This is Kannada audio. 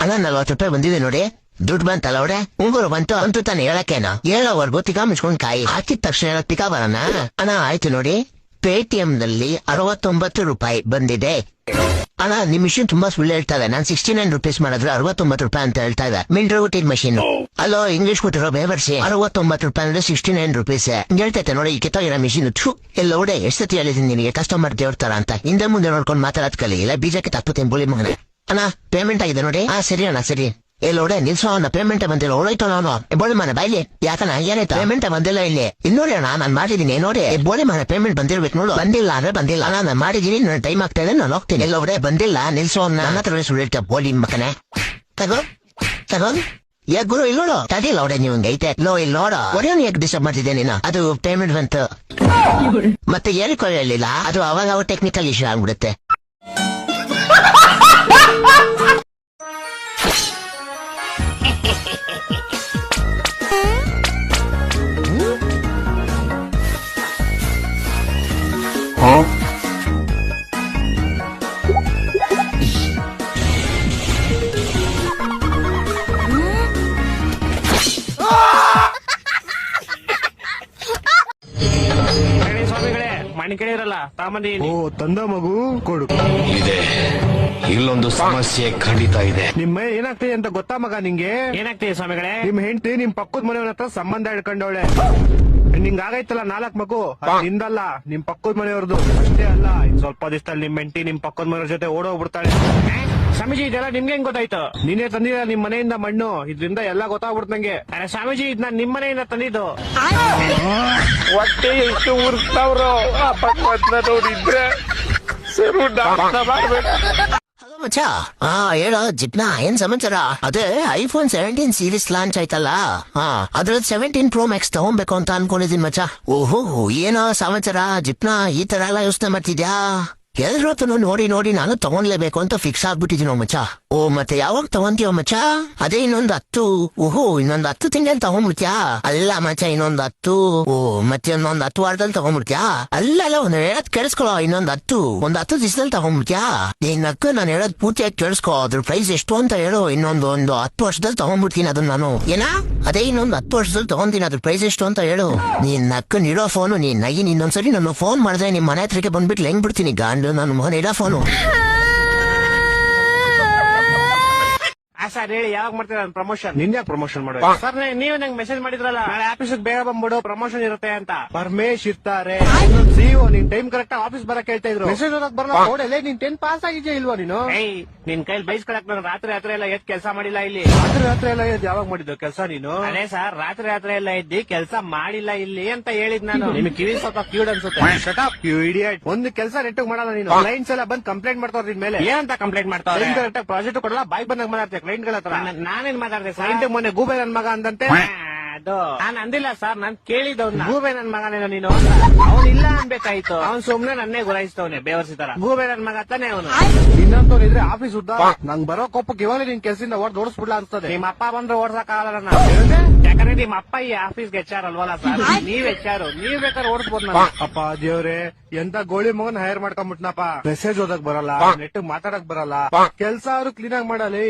ಅಲ್ಲ 40 ರೂಪಾಯಿ ಬಂದಿದೆ ನೋಡಿ. ದುಡ್ಡು ಬಂತಲ್ಲ ಅವ್ರೆ, ಉಂಗುರು ಬಂತು ಅಂತೂ ತಾನೆ ಹೇಳಕ್ಕೇನ, ಹೇಳೋವರೆಗೂ ತಿಕಾ ಮುಚ್ಕೊಂಡ್ ಕಾಯಿ ಹಾಕಿದ ತಕ್ಷಣ ಹೇಳಕ್ ತಿಕಾ ಬರೋಣ. ಅಣ್ಣ ಆಯ್ತು ನೋಡಿ, ಪೇಟಿಎಂ ನಲ್ಲಿ 69 ರೂಪಾಯಿ ಬಂದಿದೆ. ಅಣ್ಣ ನಿಮ್ ಮಿಷಿನ್ ತುಂಬಾ ಸುಳ್ಳು ಹೇಳ್ತಾ ಇದೆ. ನಾನ್ 69 ರೂಪೀಸ್ ಮಾಡಿದ್ರೆ 69 ರೂಪಾಯಿ ಅಂತ ಹೇಳ್ತಾ ಇದೆ. ಮಿಲ್ಡ್ರೋಟಿನ್ ಮಷೀನ್ ಅಲ್ಲೋ, ಇಂಗ್ಲಿಷ್ ಕೊಟ್ಟಿರೋ ಬೇವರ್ಸಿ 69 ರೂಪಾಯಿ ಅಂದ್ರೆ 69 ರೂಪೀಸ್ ಹೇಳ್ತೈತೆ ನೋಡಿ. ಈ ಕಿತ್ತೋಗಿರೋ ಮಿಷಿನ್ ಎಲ್ಲ ಓಡೆ ಎಷ್ಟು ಸತಿ ಹೇಳಿದೀನಿ ನಿನಗೆ ಕಸ್ಟಮರ್ ದೇವ್ತಾರ ಅಂತ. ಹಿಂದೆ ಮುಂದೆ ನೋಡ್ಕೊಂಡು ಮಾತಾಡೋದ್ ಕಲಿ, ಇಲ್ಲ ಬೀಜಕ್ಕೆ ತಪ್ಪುತ್ತೇನೆ ಬೋಳಿ ಮಗನೆ. ಅಣ್ಣ ಪೇಮೆಂಟ್ ಆಗಿದೆ ನೋಡಿ. ಸರಿ ಅಣ್ಣ ಸರಿ. ಎಲ್ಲೋಡೆ ನಿಲ್ಸೋ ಅಣ್ಣ, ಪೇಮೆಂಟ್ ಬಂದಿಲ್ಲ. ಓಡೋಯ್ತು ನಾನು ಬೋಳಿ ಮನೆ ಬಾಯ್ಲಿ. ಯಾಕಣ್ಣ ಏನಾಯ್ತು? ಪೇಮೆಂಟ್ ಬಂದಿಲ್ಲ ಇಲ್ಲಿ. ಇನ್ನೋಡಿ ಅಣ್ಣ ನಾನ್ ಮಾಡಿದೀನಿ ನೋಡಿ. ಬೋಳಿ ಮನೆ ಪೇಮೆಂಟ್ ಬಂದಿರ್ಬೇಕು ನೋಡು. ಬಂದಿಲ್ಲ ಅಂದ್ರೆ ಬಂದಿಲ್ಲ ಅಣ್ಣ, ನಾನು ಮಾಡಿದೀನಿ. ನನ್ನ ಟೈಮ್ ಆಗ್ತಾ ಇದೆ, ನಾನು ಹೋಗ್ತೀನಿ. ಎಲ್ಲೋಡೆ ಬಂದಿಲ್ಲ ನಿಲ್ಸೋ ಅಣ್ಣ. ನನ್ನ ಹತ್ರ ಸುಳ್ಳಿರ್ತ ಬೋಳಿ ಮಕ್ಕನೆ. ತಗೋ ತಗೋ ಯಾ ಗುರು ಇಲ್ಲಿ ನೋಡು. ತಡಿಲ್ಲ ಅವಡೆ ನೀವು ಐತೆ ಲೋ ಇಲ್ಲಿ ನೋಡು. ಒಡೆಯೋನು ಯಾಕೆ ಡಿಸ್ಟರ್ಬ್ ಮಾಡ್ತಿದ್ದೆ ನೀನು? ಅದು ಪೇಮೆಂಟ್ ಬಂತು ಮತ್ತೆ ಹೇಳಿಕೊಳ್ಳಲಿಲ್ಲ. ಅದು ಅವಾಗ ಟೆಕ್ನಿಕಲ್ ಇಶ್ಯೂ ಆಗ್ಬಿಡುತ್ತೆ. ಮಣಿಕಡೆ ಇರಲ್ಲ ತಾಮಂದಿ. ತಂದ ಮಗು ಕೊಡು. ಇದೆ, ಇಲ್ಲೊಂದು ಸಮಸ್ಯೆ ಖಂಡಿತ ಇದೆ. ನಿಮ್ಮ ಏನಾಗ್ತಿದೆ ಅಂತ ಗೊತ್ತಾ ಮಗ ನಿಂಗೆ? ಏನಾಗ್ತಿದೆ ಸ್ವಾಮಿಗಳೇ? ನಿಮ್ ಹೆಂಡತಿ ನಿಮ್ ಪಕ್ಕದ ಮನೆಯವರ ಹತ್ರ ಸಂಬಂಧ ಹಿಡ್ಕೊಂಡವಳೆ. ನಿಂಗ ಆಗೈತಲ್ಲ 4 ಮಗು, ನಿಂದಲ್ಲ ನಿಮ್ ಪಕ್ಕದ ಮನೆಯವ್ರದ್ದು. ಅಷ್ಟೇ ಅಲ್ಲ, ಇನ್ ಸ್ವಲ್ಪ ದಿವಸದಲ್ಲಿ ನಿಮ್ ಹೆಂಡತಿ ನಿಮ್ ಪಕ್ಕದ ಮನೆಯವ್ರ ಜೊತೆ ಓಡೋಗ್ಬಿಡ್ತಾಳೆ. ಸ್ವಾಮೀಜಿ ಇದೆಲ್ಲ ನಿಮ್ಗೆ ಹೆಂಗ್ ಗೊತ್ತಾಯ್ತು? ನೀನೇ ತಂದಿರ ನಿಮ್ ಮನೆಯಿಂದ ಮಣ್ಣು, ಇದ್ರಿಂದ ಎಲ್ಲ ಗೊತ್ತಾಗ್ಬಿಡ್ತ ನಂಗೆ. ಅರೆ ಸ್ವಾಮೀಜಿ ಇದ್ ನಾನ್ ನಿಮ್ ಮನೆಯಿಂದ ತಂದಿದ್ದು. ಹೊಟ್ಟೆ ಎಷ್ಟು ಉರ್ಸ್ತಾವ್ರು ನೋಡಿದ್ರೆ ಹಲೋ ಮಚ್ಚ. ಹೇಳೋ ಜಿಪ್ನಾ, ಏನ್ ಸಮಾಚಾರ? ಅದೇ iPhone 17 ಸೀರೀಸ್ ಲಾಂಚ್ ಆಯ್ತಲ್ಲ, ಅದ್ರದ್ದು 17 Pro Max ತಗೊಂಬೇಕು ಅಂತ ಅನ್ಕೊಂಡಿದೀನಿ ಮಚ್ಚ. ಓಹೋ ಏನೋ ಸಮಾಚಾರ ಜಿಪ್ನಾ, ಈ ತರ ಎಲ್ಲ ಯೋಚನೆ ಮಾಡ್ತಿದ್ಯಾ? ಎಲ್ರೊತ್ತು ನೋಡಿ ನೋಡಿ ನಾನು ತಗೊಂಡ್ಲೇಬೇಕು ಅಂತ ಫಿಕ್ಸ್ ಆಗ್ಬಿಟ್ಟಿದೀನೋ ಮಚ್ಚ. ಓ ಮತ್ತೆ ಯಾವಾಗ ತಗೊಂತೀವ ಮಚ್ಚ? ಅದೇ ಇನ್ನೊಂದು 10. ಓಹೋ ಇನ್ನೊಂದು 10 ತಿಂಗಳಲ್ಲಿ ತಗೊಂಡ್ಬಿಡ್ತ್ಯಾ? ಅಲ್ಲ ಮಚ್ಚ ಇನ್ನೊಂದು 10. ಓ ಮತ್ತೆ ಇನ್ನೊಂದು 10 ವಾರದಲ್ಲಿ ತಗೊಂಡ್ಬಿಡ್ತ್ಯಾ? ಅಲ್ಲಲ್ಲ ಒಂದ್ ಹೇಳದ್ ಕೇಳಿಸ್ಕೊಳ, ಇನ್ನೊಂದು 10 ದಿವಸದಲ್ಲಿ ತಗೊಂಡ್ಬಿಡ್ತ್ಯಾ? ನಿನ್ನಕ್ಕ ನಾನು ಹೇಳೋದ್ ಪೂರ್ತಿಯಾಗಿ ಕೇಳಿಸ್ಕೊ. ಅದ್ರ ಪ್ರೈಸ್ ಎಷ್ಟು ಅಂತ ಹೇಳು. ಇನ್ನೊಂದು 10 ವರ್ಷದಲ್ಲಿ ತಗೊಂಡ್ಬಿಡ್ತೀನಿ ಅದನ್ನ ನಾನು. ಏನ ಅದೇ ಇನ್ನೊಂದು 10 ವರ್ಷದಲ್ಲಿ ತಗೊಂತೀನಿ. ಅದ್ರ ಪ್ರೈಸ್ ಎಷ್ಟು ಅಂತ ಹೇಳು. ನಿನ್ನಕ್ಕ ನೀಡೋ ಫೋನು ನೀನ್ ನಗಿ. ಇನ್ನೊಂದ್ಸರಿ ನನ್ನ ಫೋನ್ ಮಾಡಿದ್ರೆ ನಿಮ್ ಮನೆ ಹತ್ರಕ್ಕೆ ಬಂದ್ಬಿಟ್ಟು ಹೆಂಗ್ ಬಿಡ್ತೀನಿ ಗಾಂಡು. ನಾನು ಮಗನ ಇಡ ಫೋನು. ಸರ್ ಹೇಳಿ, ಯಾವಾಗ ಮಾಡ್ತೀರಾ ಪ್ರಮೋಷನ್? ನಿನ್ಯಾಕ್ ಪ್ರಮೋಷನ್ ಮಾಡ ಸರ್ ನೀವು ನಂಗೆ ಮೆಸೇಜ್ ಮಾಡಿದ್ರಲ್ಲ, ನಾಳೆ ಆಫೀಸ್ ಬೇಗ ಬಂದ್ಬಿಡು, ಪ್ರಮೋಷನ್ ಇರುತ್ತೆ ಅಂತ. ಪರಮೇಶ್ ಇರ್ತಾರೆ, ಸಿಇಒ. ನೀನ್ ಟೈಮ್ ಕರೆಕ್ಟ್ ಆಫೀಸ್ ಬರಕ್ ಹೇಳ್ತಾ ಇದ್ರು. ಮೆಸೇಜ್ ಓದಕ್ ಬರಲ್ಲ. ನೀನ್ 10 ಪಾಸ್ ಆಗಿದ್ಯಾ ಇಲ್ವಾ ನೀನು? ನಿನ್ ಕೈಲಿ ಬೈಸ್ಕೊಳಕ್ ನಾನು ರಾತ್ರಿ ಎಲ್ಲ ಎದ್ ಕೆಲಸ ಮಾಡಿಲ್ಲ ಇಲ್ಲಿ. ರಾತ್ರಿ ಎಲ್ಲ ಯಾವಾಗ ಮಾಡಿದ್ದು ಕೆಲಸ ನೀನು? ಅದೇ ಸರ್ ರಾತ್ರಿ ಎಲ್ಲ ಎದ್ದಿ ಕೆಲಸ ಮಾಡಿಲ್ಲ ಇಲ್ಲಿ ಅಂತ ಹೇಳಿದ್ ನಾನು. ನಿಮ್ಗೆ ಕಿವಿ ಸ್ವಲ್ಪ ಕ್ಯೂಡ್ ಅನ್ಸುತ್ತೆ. Shut up you idiot. ಒಂದು ಕೆಲಸ ನೆಟ್ಟಿಗೆ ಮಾಡಲ್ಲ ನೀನು. ಕ್ಲೈಂಟ್ಸ್ ಎಲ್ಲ ಬಂದ್ ಕಂಪ್ಲೇಂಟ್ ಮಾಡ್ತಾವ್ರ ನಿನ್ ಮೇಲೆ. ಏನಂತ ಕಂಪ್ಲೇಂಟ್ ಮಾಡ್ತಾರೆ? ಕರೆಕ್ಟ್ ಪ್ರಾಜೆಕ್ಟ್ ಕೊಡಲ್ಲ, ಬಾಯ್ ಬಂದಾಗ ಮಾತಾಡ್ತೀಯ ಕ್ಲೈಂಟ್ ಗಳ ಹತ್ರ. ನಾನೇನ್ ಮಾತಾಡ್ದೆ ಸರ್? ಕ್ಲೈಂಟ್ ಮೊನ್ನೆ ಗೂಬೆ ನನ್ ಮಗ ಅಂದಂತೆ. ಅದು ನಾನ್ ಅಂದಿಲ್ಲ ಸರ್, ನಾನ್ ಕೇಳಿದವ್ನ. ಗೂಬೆ ನನ್ ಮಗನೇನೋ ನೀನು? ಅವ್ನು ಇಲ್ಲ ಅನ್ಬೇಕಾಯ್ತು. ಅವ್ನ್ ಸುಮ್ನೆ ನನ್ನೇ ಗುರಾಯಿಸ್ತವನೆ ಬೇವರ್ಸಿ ತರ. ಗೂಬೆ ನನ್ ಮಗ ತಾನೆ ಅವನು. ಇನ್ನಂತವ್ರು ಇದ್ರೆ ಆಫೀಸ್ ಉದ್ದ. ನಂಗ್ ಬರೋ ಕೋಪಕ್ಕೆ ಇವಾಗಲೇ ನಿನ್ ಕೆಲ್ಸದಿಂದ ಓಡಿಸ್ಬಿಡ್ಲಾ ಅನ್ಸ್ತದೆ. ನಿಮ್ಮ ಅಪ್ಪ ಬಂದ್ರೆ ಓಡ್ಸಕ್ ಆಗಲ್ಲ ನಾನು. ಯಾಕಂದ್ರೆ ನಿಮ್ಮ ಅಪ್ಪ ಈ ಆಫೀಸ್ಗೆ HR ಅಲ್ವಲ್ಲ ಸರ್, ನೀವ್ HR. ನೀವ್ ಬೇಕಾದ್ರೆ ಓಡಿಸ್ಬೋದು ನಾನು. ಅಪ್ಪ ದೇವ್ರೆ, ಎಂತ ಗೋಳಿ ಮಗನ್ ಹೈರ್ ಮಾಡ್ಕೊಂಡ್ಬಿಟ್ನಪ್ಪ. ಮೆಸೇಜ್ ಓದಕ್ ಬರಲ್ಲ, ನೆಟ್ ಮಾತಾಡಕ್ ಬರಲ್ಲ, ಕೆಲ್ಸ ಅವ್ರು ಕ್ಲೀನ್ ಆಗಿ ಮಾಡಲಿ.